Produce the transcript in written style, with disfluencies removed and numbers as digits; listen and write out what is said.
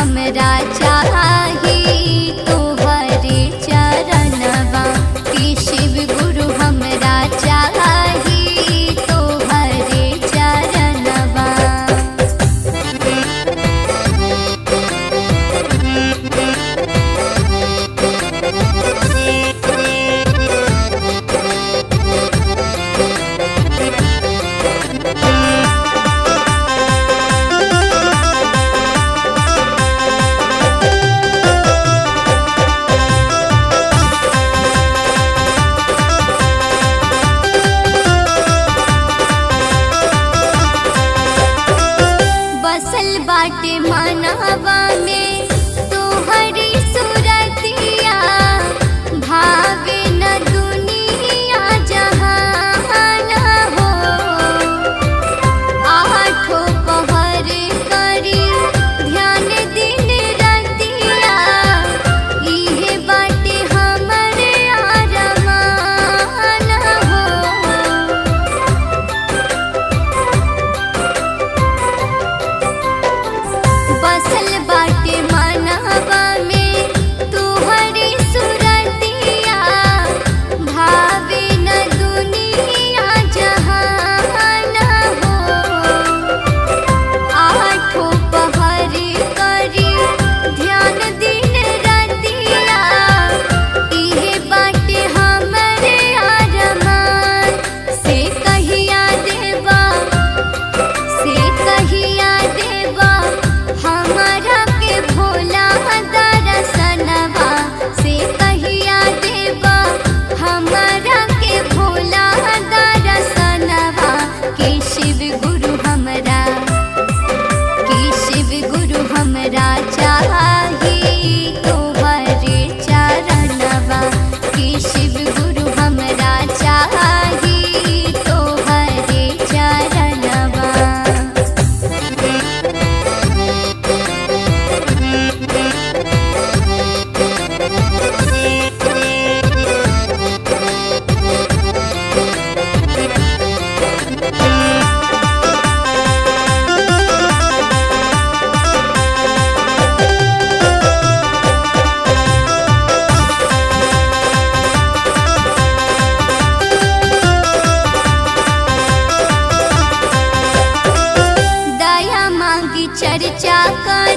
हमरा चाही तोहरे चरणवा कि शिव गुरु हमरा चाही तोहरे चरणवा। बसल बाटे मनवा में तोहरी सूरतिया भावे न दुनिया जहान हो। आठों पहर करी ध्यान दिन रतिया इहे बाटे हमरे अरमान हो। बसल बाटे मनवा में तोहरी सूरतिया भावे न दुनिया जहान हो। आठों पहर करी ध्यान दिन रतिया इहे बाटे हमरे अरमान। से कहिया देवा हमरा के भोला दर्शनवा। से कहिया देवा हमरा के भोला दर्शनवा कि शिव गुरु हमरा चाही तोहरे चरणवा कि शिव गुरु हमरा चाही तोहरे चरणवा। दया मांगी चर्चा कर